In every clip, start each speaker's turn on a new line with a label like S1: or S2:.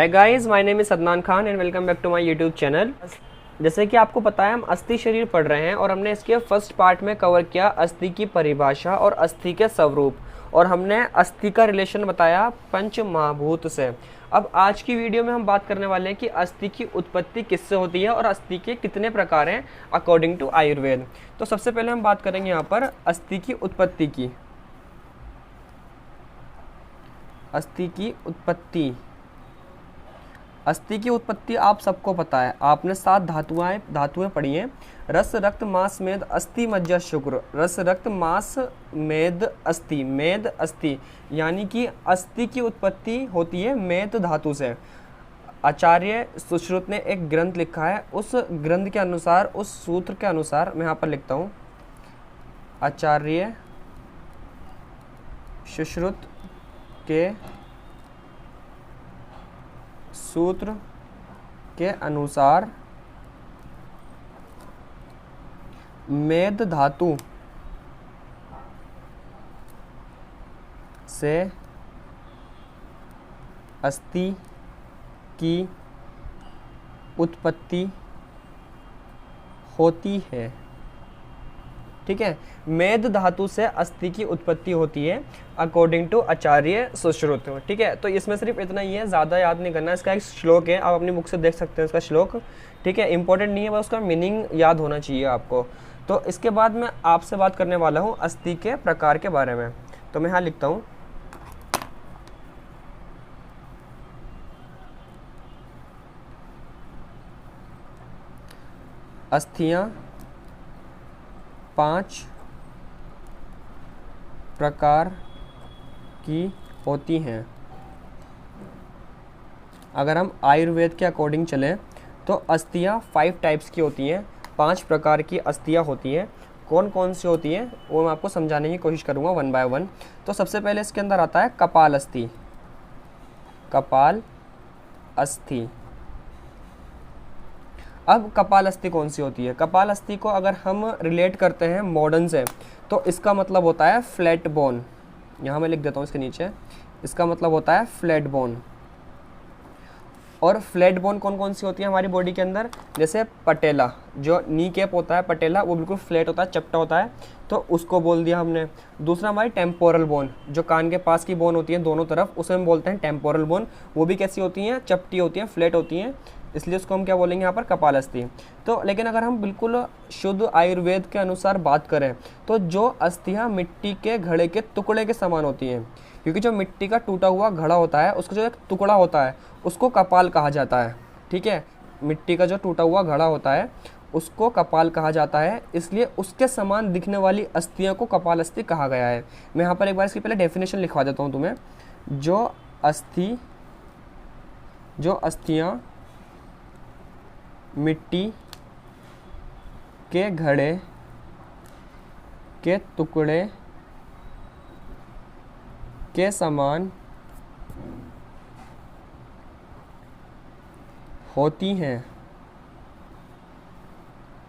S1: Hi guys, my name is Adnan Khan and welcome back to my YouTube channel. जैसे कि आपको पता है हम अस्थि शरीर पढ़ रहे हैं और हमने इसके फर्स्ट पार्ट में कवर किया अस्थि की परिभाषा और अस्थि के स्वरूप, और हमने अस्थि का रिलेशन बताया पंच महाभूत से। अब आज की वीडियो में हम बात करने वाले हैं कि अस्थि की उत्पत्ति किससे होती है और अस्थि के कितने प्रकार हैं अकॉर्डिंग टू आयुर्वेद। तो सबसे पहले हम बात करेंगे यहाँ पर अस्थि की उत्पत्ति की। अस्थि की उत्पत्ति, अस्थि की उत्पत्ति आप सबको पता है, आपने 7 धातुएं पढ़ी हैं। रस रक्त मांस मेद अस्थि मज्जा शुक्र। रस रक्त मांस मेद अस्थि, मेद अस्थि, यानी कि अस्थि की उत्पत्ति होती है मेद धातु से। आचार्य सुश्रुत ने एक ग्रंथ लिखा है, उस ग्रंथ के अनुसार, उस सूत्र के अनुसार मैं यहाँ पर लिखता हूँ, आचार्य सुश्रुत के सूत्र के अनुसार मेद धातु से अस्थि की उत्पत्ति होती है। ठीक है, मेद धातु से अस्थि की उत्पत्ति होती है अकॉर्डिंग टू आचार्य सुश्रुत। ठीक है, तो इसमें सिर्फ इतना ही है, ज़्यादा याद नहीं करना। इसका एक श्लोक है, आप अपनी बुक से देख सकते हैं इसका श्लोक। ठीक है, इंपॉर्टेंट नहीं है, बस उसका मीनिंग याद होना चाहिए आपको। तो इसके बाद मैं आपसे बात करने वाला हूँ अस्थि के प्रकार के बारे में। तो मैं यहाँ लिखता हूँ, अस्थियाँ 5 प्रकार की होती हैं। अगर हम आयुर्वेद के अकॉर्डिंग चलें तो अस्थियाँ 5 टाइप्स की होती हैं, 5 प्रकार की अस्थियाँ होती हैं। कौन कौन सी होती हैं वो मैं आपको समझाने की कोशिश करूँगा 1 बाय 1। तो सबसे पहले इसके अंदर आता है कपाल अस्थि। कपाल अस्थि, अब कपाल अस्थि कौन सी होती है? कपाल अस्थि को अगर हम रिलेट करते हैं मॉडर्न से तो इसका मतलब होता है फ्लैट बोन। यहाँ मैं लिख देता हूँ इसके नीचे, इसका मतलब होता है फ्लैट बोन। और फ्लैट बोन कौन कौन सी होती है हमारी बॉडी के अंदर? जैसे पटेला, जो नी कैप होता है पटेला, वो बिल्कुल फ्लैट होता है, चपटा होता है, तो उसको बोल दिया हमने। दूसरा हमारी टेम्पोरल बोन, जो कान के पास की बोन होती है दोनों तरफ, उसे हम बोलते हैं टेम्पोरल बोन। वो भी कैसी होती हैं? चपटी होती हैं, फ्लैट होती हैं, इसलिए उसको हम क्या बोलेंगे यहाँ पर? कपाल अस्थि। तो लेकिन अगर हम बिल्कुल शुद्ध आयुर्वेद के अनुसार बात करें तो जो अस्थियाँ मिट्टी के घड़े के टुकड़े के समान होती हैं, क्योंकि जो मिट्टी का टूटा हुआ घड़ा होता है उसका जो एक टुकड़ा होता है उसको कपाल कहा जाता है। ठीक है, मिट्टी का जो टूटा हुआ घड़ा होता है उसको कपाल कहा जाता है, इसलिए उसके समान दिखने वाली अस्थियों को कपाल अस्थि कहा गया है। मैं यहाँ पर एक बार इसकी पहले डेफिनेशन लिखवा देता हूँ तुम्हें। जो अस्थियाँ मिट्टी के घड़े के टुकड़े के समान होती हैं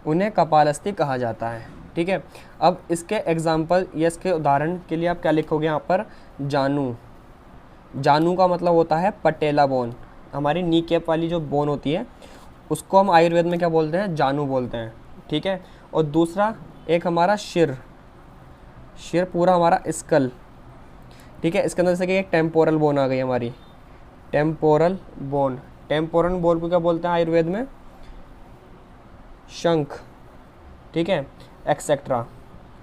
S1: उन्हें कपाल अस्थि कहा जाता है। ठीक है, अब इसके एग्जाम्पल या इसके उदाहरण के लिए आप क्या लिखोगे यहाँ पर? जानू। जानू का मतलब होता है पटेला बोन, हमारी नी कैप वाली जो बोन होती है उसको हम आयुर्वेद में क्या बोलते हैं? जानू बोलते हैं। ठीक है, और दूसरा एक हमारा शिर, शिर पूरा हमारा स्कल। ठीक है, इसके अंदर जैसे कि एक टेम्पोरल बोन आ गई हमारी, टेम्पोरल बोन। टेम्पोरल बोन को क्या बोलते हैं आयुर्वेद में? शंख। ठीक है, एक्सेट्रा।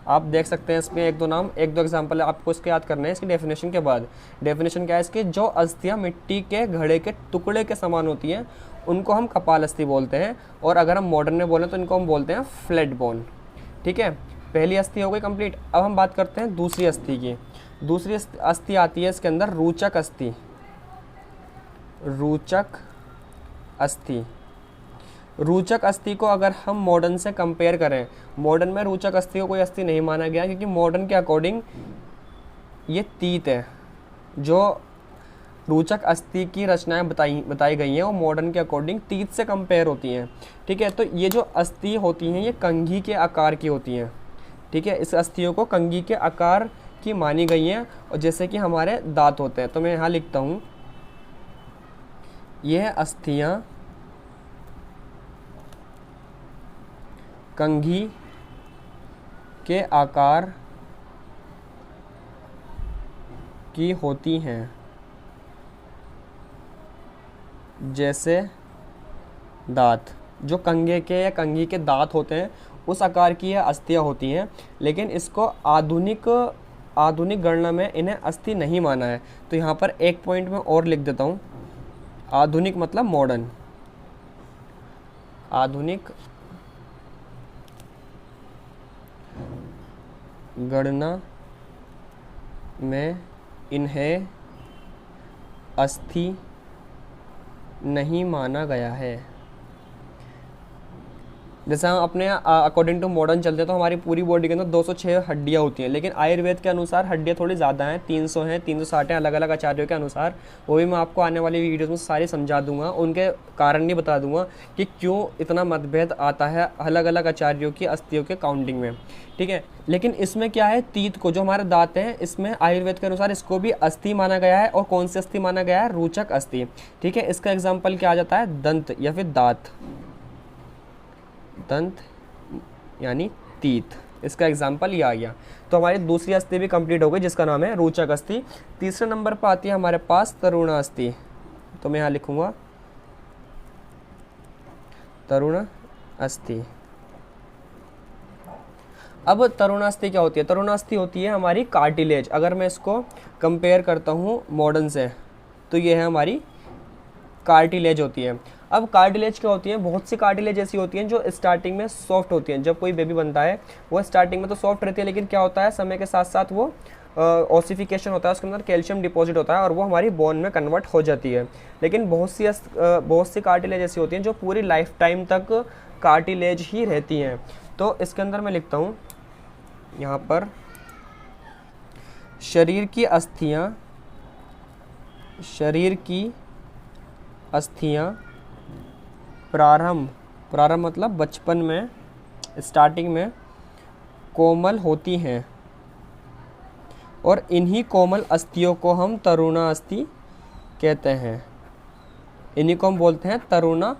S1: आप देख सकते हैं इसमें एक दो नाम, एक दो एग्जाम्पल आपको इसके याद करने हैं इसकी डेफिनेशन के बाद। डेफिनेशन क्या है इसकी? जो अस्थियाँ मिट्टी के घड़े के टुकड़े के समान होती हैं उनको हम कपाल अस्थि बोलते हैं, और अगर हम मॉडर्न में बोलें तो इनको हम बोलते हैं फ्लैट बोन। ठीक है, पहली अस्थि हो गई कंप्लीट। अब हम बात करते हैं दूसरी अस्थि की। दूसरी अस्थि आती है इसके अंदर रोचक अस्थि। रोचक अस्थि, रोचक अस्थि को अगर हम मॉडर्न से कंपेयर करें, मॉडर्न में रोचक अस्थि को कोई अस्थि नहीं माना गया, क्योंकि मॉडर्न के अकॉर्डिंग ये तीत है। जो रोचक अस्थि की रचनाएं बताई गई हैं वो मॉडर्न के अकॉर्डिंग तीत से कंपेयर होती हैं। ठीक है, तो ये जो अस्थि होती हैं ये कंघी के आकार की होती हैं। ठीक है, इस अस्थियों को कंघी के आकार की मानी गई हैं, और जैसे कि हमारे दांत होते हैं। तो मैं यहाँ लिखता हूँ, यह अस्थियां कंघी के आकार की होती हैं, जैसे दांत। जो कंघे के या कंघी के दांत होते हैं उस आकार की यह अस्थियां होती हैं, लेकिन इसको आधुनिक गणना में इन्हें अस्थि नहीं माना है। तो यहाँ पर एक पॉइंट में और लिख देता हूँ, आधुनिक मतलब मॉडर्न, आधुनिक गणना में इन्हें अस्थि नहीं माना गया है। जैसे हम अपने अकॉर्डिंग टू मॉडर्न चलते हैं तो हमारी पूरी बॉडी के अंदर 206 हड्डियाँ होती हैं, लेकिन आयुर्वेद के अनुसार हड्डियाँ थोड़ी ज़्यादा हैं, 300 हैं, 360 हैं, अलग अलग आचार्यों के अनुसार। वो भी मैं आपको आने वाली वीडियोस में सारी समझा दूंगा, उनके कारण नहीं बता दूंगा कि क्यों इतना मतभेद आता है अलग अलग आचार्यों की अस्थियों के काउंटिंग में, ठीक है। लेकिन इसमें क्या है, तीत को, जो हमारे दांत हैं, इसमें आयुर्वेद के अनुसार इसको भी अस्थि माना गया है। और कौन सी अस्थि माना गया है? रोचक अस्थि, ठीक है। इसका एग्जाम्पल क्या आ जाता है? दंत या फिर दांत, दंत यानी तीत, इसका एग्जाम्पल ये आ गया। तो हमारी दूसरी अस्थि भी कंप्लीट हो गई जिसका नाम है रोचक अस्थि। तीसरे नंबर पर आती है हमारे पास तरुण अस्थि। तो मैं यहाँ लिखूंगा तरुण अस्थि। अब तरुण अस्थि क्या होती है? तरुण अस्थि होती है हमारी कार्टिलेज। अगर मैं इसको कंपेयर करता हूँ मॉडर्न से तो ये है हमारी कार्टिलेज होती है। अब कार्टिलेज क्या होती है? बहुत सी कार्टिलेज ऐसी होती हैं जो स्टार्टिंग में सॉफ्ट होती हैं। जब कोई बेबी बनता है वो स्टार्टिंग में तो सॉफ्ट रहती है, लेकिन क्या होता है समय के साथ साथ वो ऑसिफिकेशन होता है, उसके अंदर कैल्शियम डिपॉजिट होता है और वो हमारी बोन में कन्वर्ट हो जाती है। लेकिन बहुत सी कार्टिलेज ऐसी होती हैं जो पूरी लाइफ टाइम तक कार्टिलेज ही रहती हैं। तो इसके अंदर मैं लिखता हूँ यहाँ पर, शरीर की अस्थियाँ प्रारंभ मतलब बचपन में, स्टार्टिंग में कोमल होती हैं और इन्हीं कोमल अस्थियों को हम तरुणा अस्थि कहते हैं। इन्हीं को हम बोलते हैं तरुणा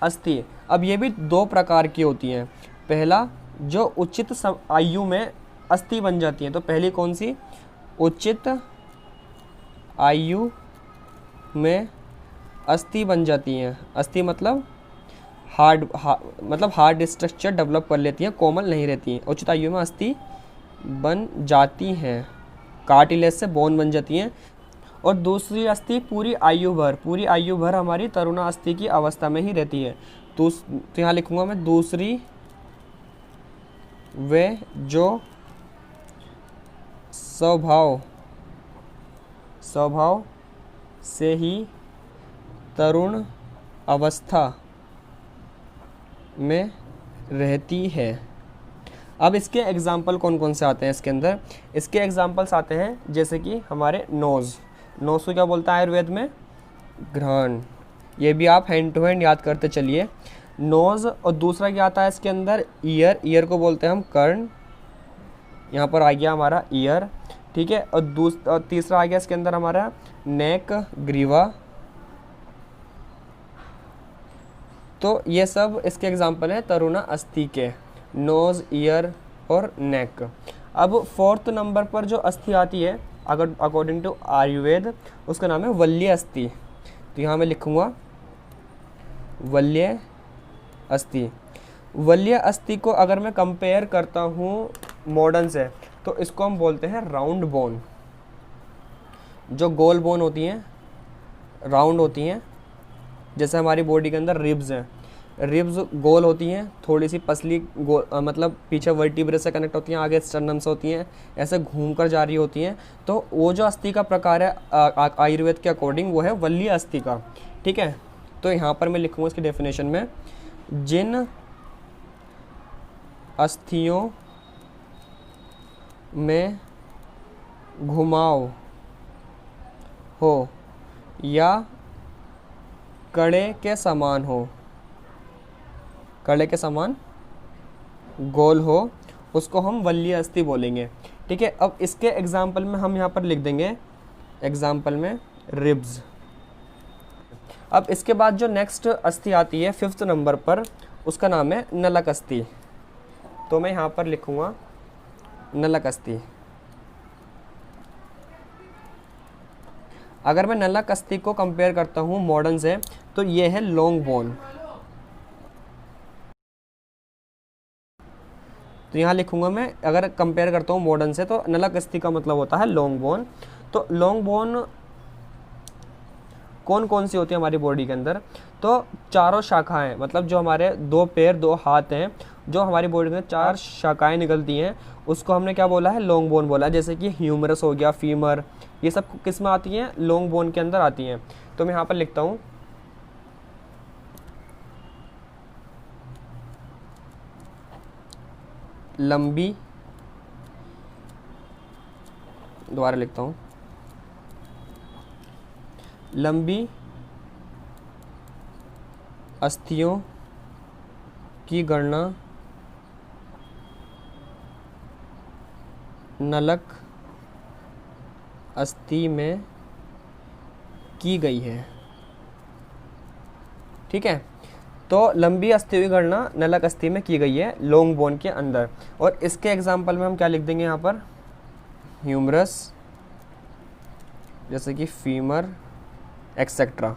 S1: अस्थि। अब ये भी दो प्रकार की होती हैं। पहला, जो उचित आयु में अस्थि बन जाती है। तो पहली कौन सी? उचित आयु में अस्थि बन जाती हैं। अस्थि मतलब हार्ड स्ट्रक्चर डेवलप कर लेती हैं, कोमल नहीं रहती हैं। उचित आयु में अस्थि बन जाती हैं, कार्टिलेज से बोन बन जाती हैं। और दूसरी अस्थि पूरी आयु भर हमारी तरुणा अस्थि की अवस्था में ही रहती है। तो यहाँ लिखूंगा मैं, दूसरी वे जो स्वभाव से ही तरुण अवस्था में रहती है। अब इसके एग्जाम्पल कौन कौन से आते हैं इसके अंदर? इसके एग्जाम्पल्स आते हैं जैसे कि हमारे नोज़ को क्या बोलता है आयुर्वेद में? घ्राण। ये भी आप हैंड टू हैंड याद करते चलिए, नोज़। और दूसरा क्या आता है इसके अंदर? ईयर को बोलते हैं हम कर्ण। यहाँ पर आ गया हमारा ईयर, ठीक है। और तीसरा आ गया इसके अंदर हमारा नेक, ग्रीवा। तो ये सब इसके एग्जाम्पल हैं तरुणा अस्थि के, नोज़, ईयर और नेक। अब फोर्थ नंबर पर जो अस्थि आती है अगर अकॉर्डिंग टू आयुर्वेद, उसका नाम है वल्य अस्थि। तो यहाँ मैं लिखूँगा वल्य अस्थि। वल्य अस्थि को अगर मैं कंपेयर करता हूँ मॉडर्न से तो इसको हम बोलते हैं राउंड बोन। जो गोल बोन होती हैं, राउंड होती हैं, जैसे हमारी बॉडी के अंदर रिब्स हैं, रिब्स गोल होती हैं, थोड़ी सी पसली मतलब पीछे वर्टिब्रे से कनेक्ट होती हैं, आगे स्टर्नम से होती हैं, ऐसे घूमकर जा रही होती हैं। तो वो जो अस्थि का प्रकार है आयुर्वेद के अकॉर्डिंग वो है वल्ली अस्थि का, ठीक है। तो यहाँ पर मैं लिखूँगा इसकी डेफिनेशन में, जिन अस्थियों में घुमाव हो या कड़े के समान गोल हो, उसको हम वल्ली अस्थि बोलेंगे, ठीक है। अब इसके एग्जाम्पल में हम यहाँ पर लिख देंगे, एग्जाम्पल में रिब्स। अब इसके बाद जो नेक्स्ट अस्थि आती है 5th नंबर पर, उसका नाम है नलक अस्थि। तो मैं यहाँ पर लिखूँगा नलक अस्थि। अगर मैं नलक अस्थि को कंपेयर करता हूँ मॉडर्न से, तो ये है लॉन्ग बोन। तो यहाँ लिखूंगा मैं, अगर कंपेयर करता हूँ मॉडर्न से, तो नलक अस्थि का मतलब होता है लॉन्ग बोन। तो लॉन्ग बोन कौन कौन सी होती है हमारी बॉडी के अंदर? तो चारों शाखाएं, मतलब जो हमारे 2 पैर 2 हाथ हैं, जो हमारी बॉडी में 4 शाखाएं निकलती हैं, उसको हमने क्या बोला है? लॉन्ग बोन बोला है। जैसे कि ह्यूमरस हो गया, फीमर, ये सब किस में आती हैं? लॉन्ग बोन के अंदर आती हैं। तो मैं यहाँ पर लिखता हूँ लंबी, दोबारा लिखता हूँ लंबी अस्थियों की गणना नलक अस्थि में की गई है। ठीक है, तो लंबी अस्थियों की गणना नलक अस्थि में की गई है लॉन्ग बोन के अंदर। और इसके एग्जाम्पल में हम क्या लिख देंगे यहाँ पर? ह्यूमरस, जैसे कि फीमर, एक्सेट्रा।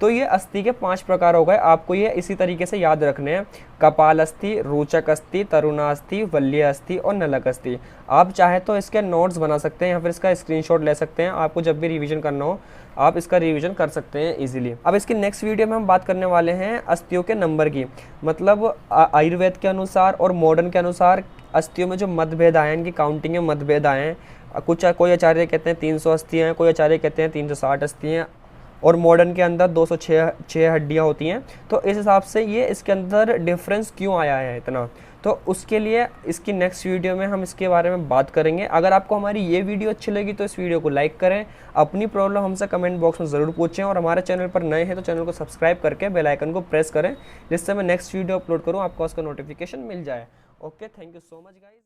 S1: तो ये अस्थि के 5 प्रकार हो गए, आपको ये इसी तरीके से याद रखने हैं। कपाल अस्थि, रोचक अस्थि, तरुणास्थि, वल्ली अस्थि और नलक अस्थि। आप चाहे तो इसके नोट्स बना सकते हैं या फिर इसका स्क्रीनशॉट ले सकते हैं। आपको जब भी रिवीजन करना हो आप इसका रिवीजन कर सकते हैं इजीली। अब इसकी नेक्स्ट वीडियो में हम बात करने वाले हैं अस्थियों के नंबर की। मतलब आयुर्वेद के अनुसार और मॉडर्न के अनुसार अस्थियों में जो मतभेद आए हैं, इनकी काउंटिंग में मतभेद आए हैं। कोई आचार्य कहते हैं 300 अस्थियाँ हैं, कोई आचार्य कहते हैं 360 अस्थियाँ, और मॉडर्न के अंदर 206 हड्डियाँ होती हैं। तो इस हिसाब से ये इसके अंदर डिफरेंस क्यों आया है इतना, तो उसके लिए इसकी नेक्स्ट वीडियो में हम इसके बारे में बात करेंगे। अगर आपको हमारी ये वीडियो अच्छी लगी तो इस वीडियो को लाइक करें, अपनी प्रॉब्लम हमसे कमेंट बॉक्स में ज़रूर पूछें, और हमारे चैनल पर नए हैं तो चैनल को सब्सक्राइब करके बेल आइकन को प्रेस करें, जिससे मैं नेक्स्ट वीडियो अपलोड करूँ आपको उसका नोटिफिकेशन मिल जाए। Okay, thank you so much guys.